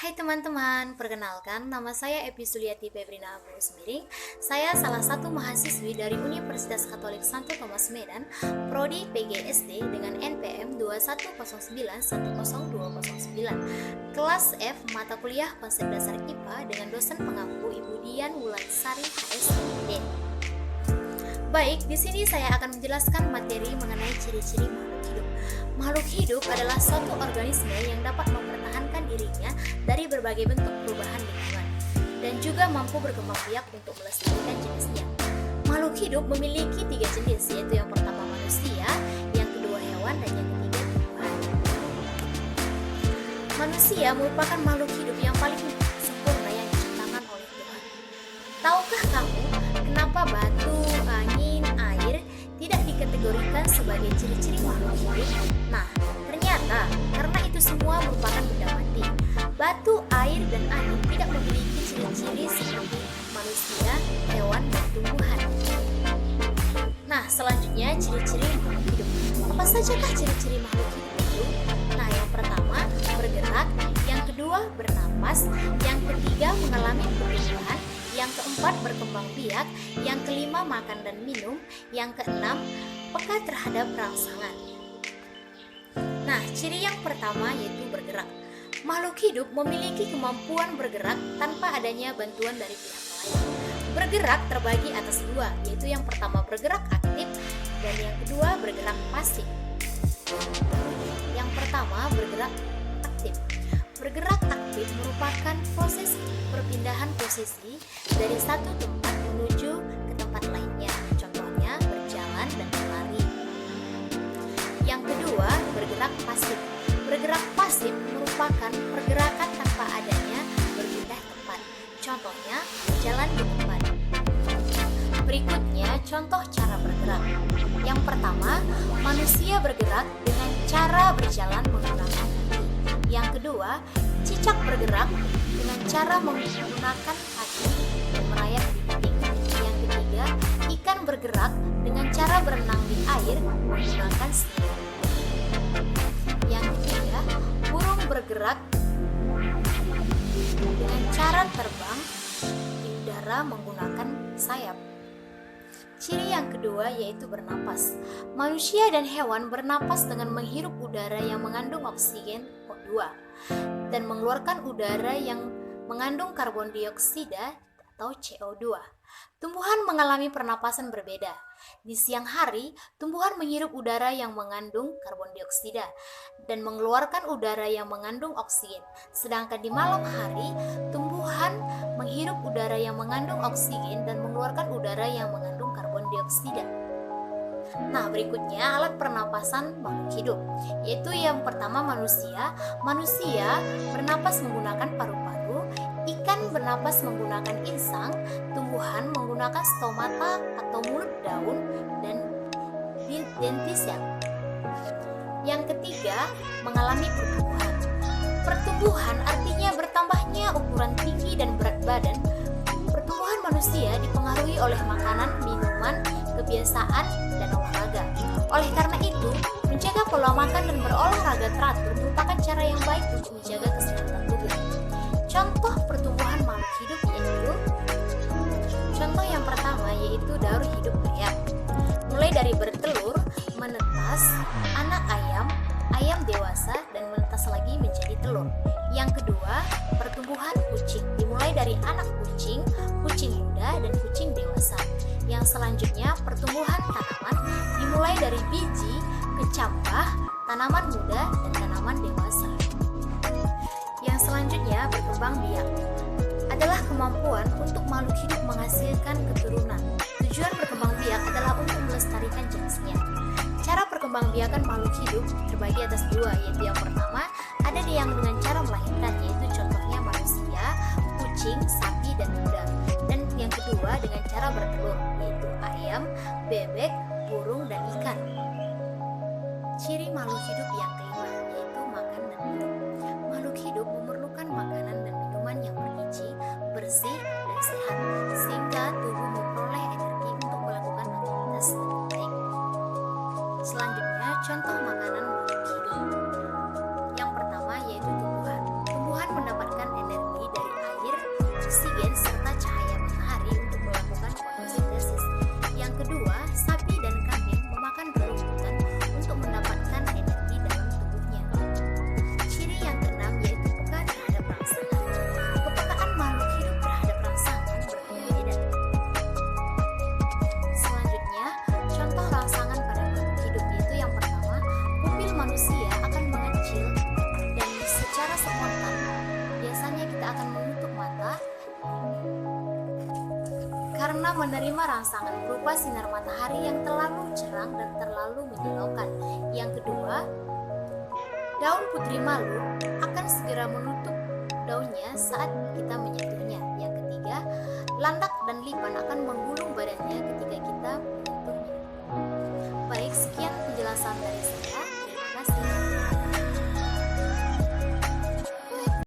Hai teman-teman, perkenalkan nama saya Epi Suliati Febrina Agusmiring. Saya salah satu mahasiswi dari Universitas Katolik Santo Thomas Medan, Prodi PGSD dengan NPM 2109100209. Kelas F mata kuliah konsep dasar IPA dengan dosen pengampu Ibu Dian Wulansari HSD. Baik, di sini saya akan menjelaskan materi mengenai ciri-ciri makhluk hidup. Makhluk hidup adalah suatu organisme yang dapat mempertahankan dirinya dari berbagai bentuk perubahan lingkungan dan juga mampu berkembang biak untuk melestarikan jenisnya. Makhluk hidup memiliki 3 jenis, yaitu yang pertama manusia, yang kedua hewan, dan yang ketiga tumbuhan. Manusia merupakan makhluk hidup yang paling sempurna yang diciptakan oleh Tuhan. Tahukah kamu kenapa batu, angin, air tidak dikategorikan sebagai ciri-ciri makhluk hidup? Nah, ternyata karena itu semua merupakan benda mati. Batu, air, dan angin tidak memiliki ciri-ciri seperti manusia, hewan, dan tumbuhan. Nah, selanjutnya ciri-ciri makhluk hidup. Apa sajakah ciri-ciri makhluk hidup itu? Nah, yang pertama bergerak, yang kedua bernapas, yang ketiga mengalami pertumbuhan, yang keempat berkembang biak, yang kelima makan dan minum, yang keenam peka terhadap rangsangan. Nah, ciri yang pertama yaitu bergerak. Makhluk hidup memiliki kemampuan bergerak tanpa adanya bantuan dari pihak lain. Bergerak terbagi atas dua, yaitu yang pertama bergerak aktif dan yang kedua bergerak pasif. Yang pertama bergerak aktif. Bergerak aktif merupakan proses perpindahan posisi dari satu tempat menuju ke tempat lainnya. Contohnya berjalan dan berlari. Yang kedua, bergerak pasif. Bergerak pasif merupakan pergerakan tanpa adanya berpindah tempat. Contohnya berjalan di tempat. Berikutnya, contoh cara bergerak. Yang pertama, manusia bergerak dengan cara berjalan menggunakan kaki. Yang kedua, cicak bergerak dengan cara menggunakan kaki dan merayap di dinding. Yang ketiga, ikan bergerak dengan cara berenang di air menggunakan selimut. Yang ketiga, burung bergerak dengan cara terbang di udara menggunakan sayap. Ciri yang kedua yaitu bernapas. Manusia dan hewan bernapas dengan menghirup udara yang mengandung oksigen O2 dan mengeluarkan udara yang mengandung karbon dioksida atau CO2. Tumbuhan mengalami pernapasan berbeda. Di siang hari, tumbuhan menghirup udara yang mengandung karbon dioksida dan mengeluarkan udara yang mengandung oksigen. Sedangkan di malam hari, tumbuhan menghirup udara yang mengandung oksigen dan mengeluarkan udara yang mengandung karbon dioksida. Nah, berikutnya alat pernapasan makhluk hidup, yaitu yang pertama manusia. Manusia bernapas menggunakan paru-paru, ikan bernapas menggunakan insang, tumbuhan menggunakan stomata atau mulut daun, dan dentisia. Yang ketiga, mengalami pertumbuhan. Pertumbuhan artinya bertambahnya ukuran tinggi dan berat badan. Pertumbuhan manusia dipengaruhi oleh makanan, minuman, kebiasaan, dan olahraga. Oleh karena itu, menjaga pola makan dan berolahraga teratur merupakan cara yang baik untuk menjaga kesehatan tubuh. Contoh pertumbuhan makhluk hidup yaitu contoh yang pertama yaitu daur hidup ayam. Mulai dari bertelur, menetas, anak ayam, ayam dewasa, dan menetas lagi menjadi telur. Yang kedua, pertumbuhan kucing. Dimulai dari anak kucing, kucing muda, dan kucing dewasa. Yang selanjutnya, pertumbuhan tanaman dimulai dari biji, kecampah, tanaman muda, dan tanaman dewasa. Yang selanjutnya, berkembang biak adalah kemampuan untuk makhluk hidup menghasilkan keturunan. Tujuan berkembang biak adalah untuk melestarikan jenisnya. Cara perkembangbiakan makhluk hidup terbagi atas dua, yaitu yang pertama ada yang dengan cara melahirkan, yaitu contohnya manusia, kucing, sapi, dan kuda. Dan yang kedua dengan cara bertelur, yaitu ayam, bebek, burung, dan ikan. Ciri makhluk hidup yang kelima yaitu makan dan minum. Makhluk hidup memerlukan makanan dan minuman yang bergizi, bersih, dan sehat sehingga tubuh memperoleh energi untuk melakukan aktivitas dengan baik. Selanjutnya, contoh makanan makhluk hidup. Yang pertama yaitu tumbuhan. spontan, biasanya kita akan menutup mata karena menerima rangsangan berupa sinar matahari yang terlalu cerah dan terlalu menyilaukan. Yang kedua, daun putri malu akan segera menutup daunnya saat kita menyentuhnya. Yang ketiga, landak dan lipan akan menggulung badannya ketika kita menyentuhnya. Baik, sekian penjelasan dari saya.